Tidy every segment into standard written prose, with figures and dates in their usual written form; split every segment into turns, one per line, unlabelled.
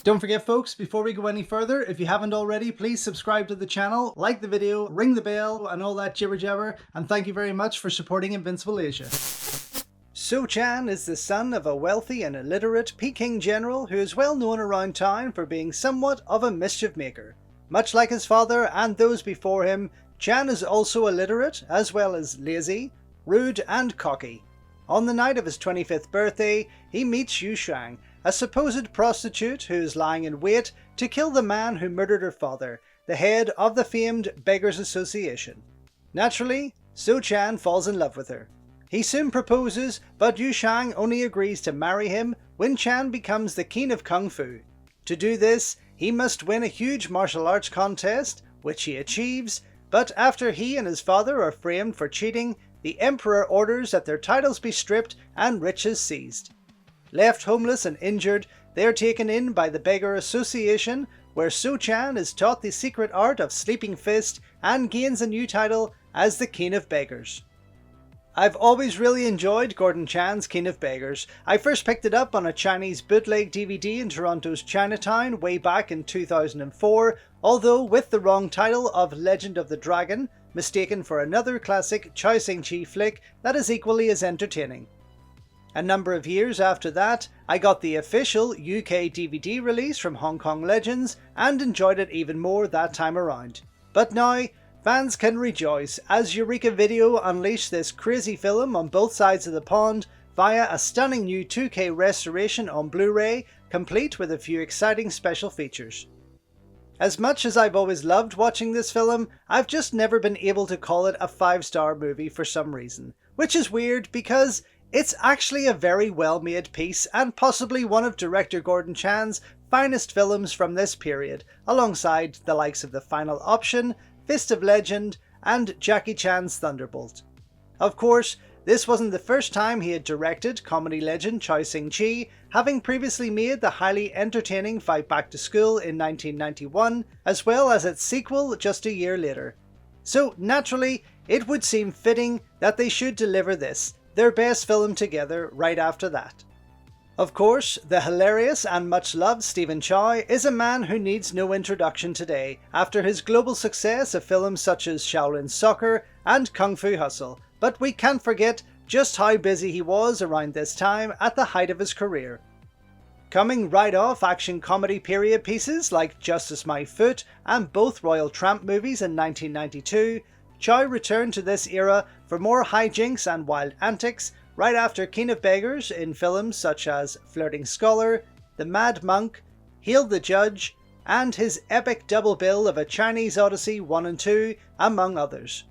Don't forget folks, before we go any further, if you haven't already, please subscribe to the channel, like the video, ring the bell, and all that jibber jabber, and thank you very much for supporting Invincible Asia. So Chan is the son of a wealthy and illiterate Peking general who is well known around town for being somewhat of a mischief maker. Much like his father and those before him, Chan is also illiterate, as well as lazy, rude and cocky. On the night of his 25th birthday, he meets Yu Shang, a supposed prostitute who is lying in wait to kill the man who murdered her father, the head of the famed Beggars Association. Naturally, So Chan falls in love with her. He soon proposes, but Yu Shang only agrees to marry him when Chan becomes the king of Kung Fu. To do this, he must win a huge martial arts contest, which he achieves, but after he and his father are framed for cheating, the Emperor orders that their titles be stripped and riches seized. Left homeless and injured, they are taken in by the Beggar Association, where So Chan is taught the secret art of Sleeping Fist and gains a new title as the King of Beggars. I've always really enjoyed Gordon Chan's King of Beggars. I first picked it up on a Chinese bootleg DVD in Toronto's Chinatown way back in 2004, although with the wrong title of Legend of the Dragon, mistaken for another classic Chow Sing-chi flick that is equally as entertaining. A number of years after that, I got the official UK DVD release from Hong Kong Legends and enjoyed it even more that time around. But now, fans can rejoice as Eureka Video unleashed this crazy film on both sides of the pond via a stunning new 2K restoration on Blu-ray, complete with a few exciting special features. As much as I've always loved watching this film, I've just never been able to call it a 5-star movie for some reason, which is weird because it's actually a very well-made piece and possibly one of director Gordon Chan's finest films from this period, alongside the likes of The Final Option, Fist of Legend, and Jackie Chan's Thunderbolt. Of course, this wasn't the first time he had directed comedy legend Chow Sing-chi, having previously made the highly entertaining Fight Back to School in 1991, as well as its sequel just a year later. So naturally, it would seem fitting that they should deliver this, their best film together, right after that. Of course, the hilarious and much loved Stephen Chow is a man who needs no introduction today after his global success of films such as Shaolin Soccer and Kung Fu Hustle, but we can't forget just how busy he was around this time at the height of his career. Coming right off action comedy period pieces like Justice My Foot and both Royal Tramp movies in 1992, Chow returned to this era for more hijinks and wild antics right after King of Beggars in films such as Flirting Scholar, The Mad Monk, Hail the Judge, and his epic double bill of A Chinese Odyssey 1 and 2, among others.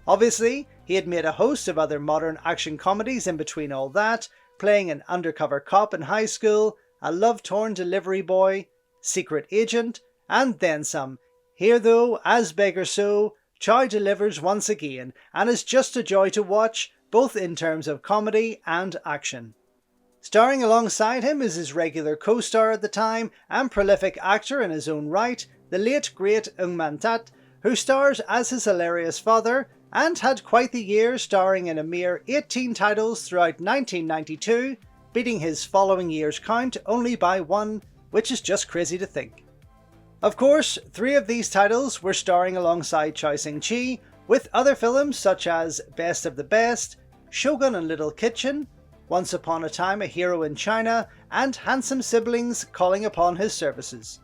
Obviously, he had made a host of other modern action comedies in between all that, playing an undercover cop in high school, a love-torn delivery boy, secret agent, and then some. Here though, as Beggar So, Chow delivers once again, and is just a joy to watch, both in terms of comedy and action. Starring alongside him is his regular co-star at the time, and prolific actor in his own right, the late great Ng Man Tat, who stars as his hilarious father, and had quite the year starring in a mere 18 titles throughout 1992, beating his following year's count only by one, which is just crazy to think. Of course, 3 of these titles were starring alongside Chow Sing-chi, with other films such as Best of the Best, Shogun and Little Kitchen, Once Upon a Time a Hero in China, and Handsome Siblings calling upon his services.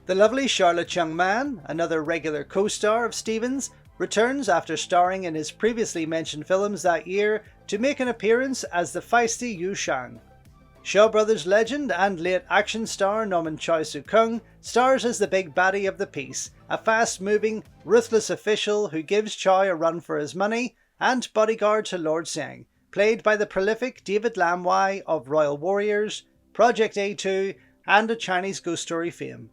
The lovely Charlotte Chung Man, another regular co-star of Stephen's, returns after starring in his previously mentioned films that year to make an appearance as the feisty Yu Shang. Shaw Brothers legend and late action star Norman Chow Soo-kung stars as the big baddie of the piece, a fast-moving, ruthless official who gives Chow a run for his money, and bodyguard to Lord Seng, played by the prolific David Lam Wai of Royal Warriors, Project A2, and A Chinese Ghost Story fame.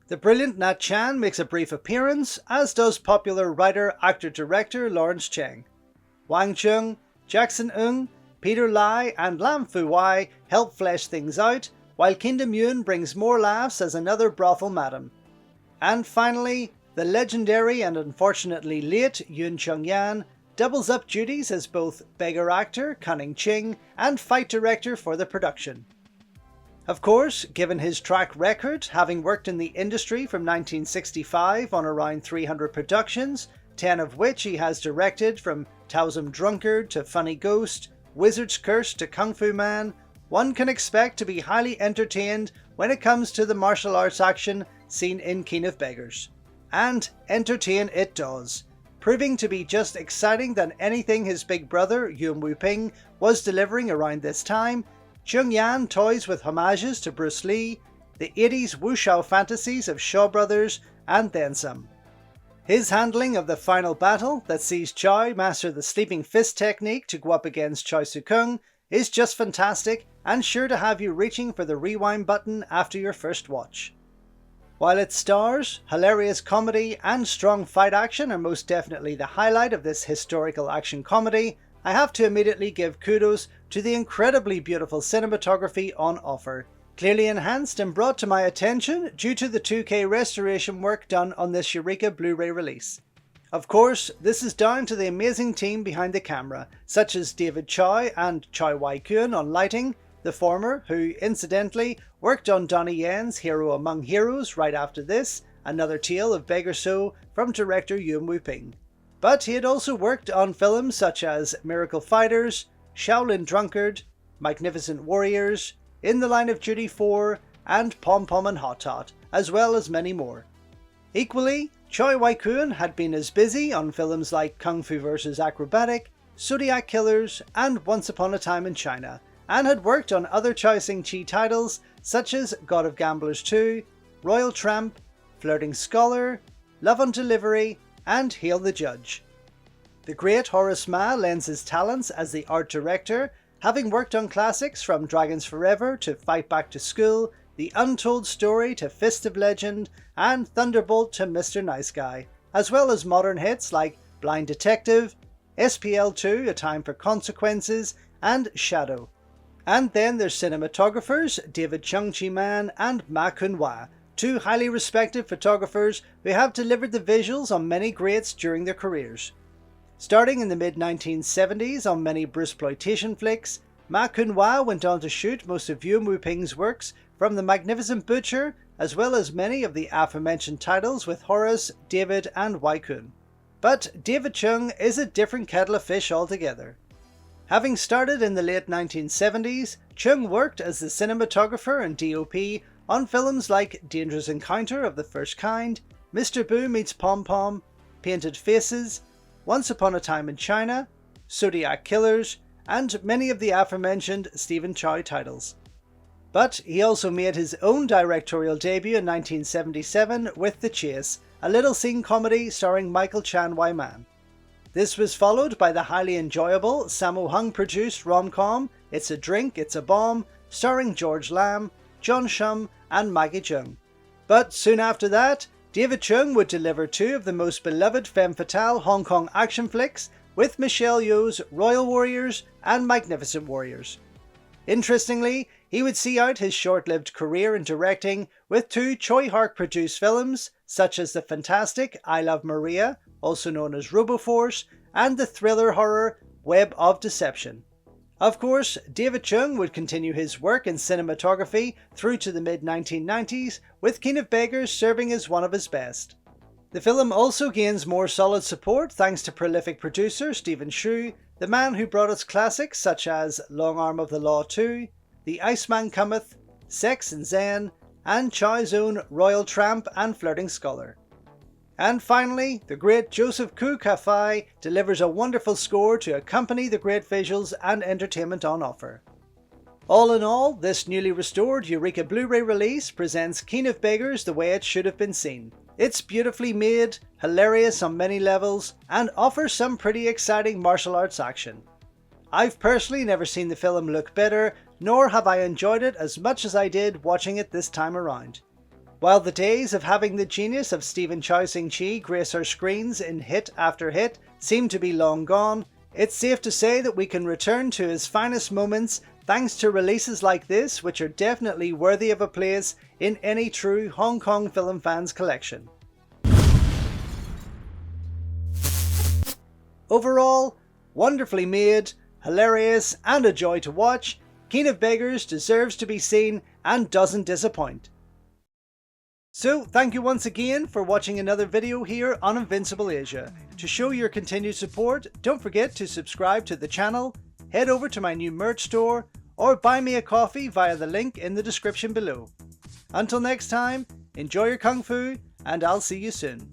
The brilliant Nat Chan makes a brief appearance, as does popular writer, actor, director Lawrence Cheng. Wang Chung, Jackson Ng, Peter Lai and Lam Fu Wai help flesh things out, while Kingdom Yun brings more laughs as another brothel madam. And finally, the legendary and unfortunately late Yun Chung Yan doubles up duties as both beggar actor Cunning Ching and fight director for the production. Of course, given his track record, having worked in the industry from 1965 on around 300 productions, 10 of which he has directed, from Taoism Drunkard to Funny Ghost, Wizard's Curse to Kung Fu Man, one can expect to be highly entertained when it comes to the martial arts action seen in King of Beggars. And entertain it does, proving to be just exciting than anything his big brother Yuen Wu-ping was delivering around this time. Chung Yan toys with homages to Bruce Lee, the 80s wuxia fantasies of Shaw Brothers, and then some. His handling of the final battle that sees Chow master the sleeping fist technique to go up against Choi Su-kung is just fantastic and sure to have you reaching for the rewind button after your first watch. While its stars, hilarious comedy and strong fight action are most definitely the highlight of this historical action comedy, I have to immediately give kudos to the incredibly beautiful cinematography on offer, clearly enhanced and brought to my attention due to the 2K restoration work done on this Eureka Blu-ray release. Of course, this is down to the amazing team behind the camera, such as David Chow and Choi Wai-kun on lighting, the former, who incidentally worked on Donnie Yen's Hero Among Heroes right after this, Another Tale of Beggar So from director Yuen Wu-ping. But he had also worked on films such as Miracle Fighters, Shaolin Drunkard, Magnificent Warriors, In the Line of Duty 4, and Pom Pom and Hot Tot, as well as many more. Equally, Choi Wai-kun had been as busy on films like Kung Fu vs. Acrobatic, Zodiac Killers, and Once Upon a Time in China, and had worked on other Chow Sing-chi titles such as God of Gamblers 2, Royal Tramp, Flirting Scholar, Love on Delivery, and Hail the Judge. The great Horace Ma lends his talents as the art director, having worked on classics from Dragons Forever to Fight Back to School, The Untold Story to Fist of Legend, and Thunderbolt to Mr. Nice Guy, as well as modern hits like Blind Detective, SPL2 A Time for Consequences, and Shadow. And then there's cinematographers David Chung-Chi Man and Ma Kun-hwa, two highly respected photographers who have delivered the visuals on many greats during their careers. Starting in the mid-1970s on many Bruceploitation flicks, Ma Kun-hwa went on to shoot most of Yuen Wu-ping's works, from The Magnificent Butcher, as well as many of the aforementioned titles with Horace, David and Wai-kun. But David Chung is a different kettle of fish altogether. Having started in the late 1970s, Chung worked as the cinematographer and DOP on films like Dangerous Encounter of the First Kind, Mr. Boo Meets Pom Pom, Painted Faces, Once Upon a Time in China, Zodiac Killers, and many of the aforementioned Stephen Chow titles. But he also made his own directorial debut in 1977 with The Chase, a little scene comedy starring Michael Chan Wai-man. This was followed by the highly enjoyable Sammo Hung produced rom-com It's a Drink, It's a Bomb, starring George Lam, John Shum and Maggie Cheung. But soon after that, David Chung would deliver two of the most beloved femme fatale Hong Kong action flicks with Michelle Yeoh's Royal Warriors and Magnificent Warriors. Interestingly, he would see out his short-lived career in directing with two Choi Hark-produced films such as the fantastic I Love Maria, also known as RoboForce, and the thriller horror Web of Deception. Of course, David Chung would continue his work in cinematography through to the mid-1990s, with King of Beggars serving as one of his best. The film also gains more solid support thanks to prolific producer Stephen Chow, the man who brought us classics such as Long Arm of the Law 2, The Iceman Cometh, Sex and Zen, and Chow's own Royal Tramp and Flirting Scholar. And finally, the great Joseph Koo Ka-fai delivers a wonderful score to accompany the great visuals and entertainment on offer. All in all, this newly restored Eureka Blu-ray release presents King of Beggars the way it should have been seen. It's beautifully made, hilarious on many levels, and offers some pretty exciting martial arts action. I've personally never seen the film look better, nor have I enjoyed it as much as I did watching it this time around. While the days of having the genius of Stephen Chow Sing-chi grace our screens in hit after hit seem to be long gone, it's safe to say that we can return to his finest moments thanks to releases like this, which are definitely worthy of a place in any true Hong Kong film fan's collection. Overall, wonderfully made, hilarious and a joy to watch, King of Beggars deserves to be seen and doesn't disappoint. So thank you once again for watching another video here on Invincible Asia. To show your continued support, don't forget to subscribe to the channel, head over to my new merch store, or buy me a coffee via the link in the description below. Until next time, enjoy your Kung Fu, and I'll see you soon.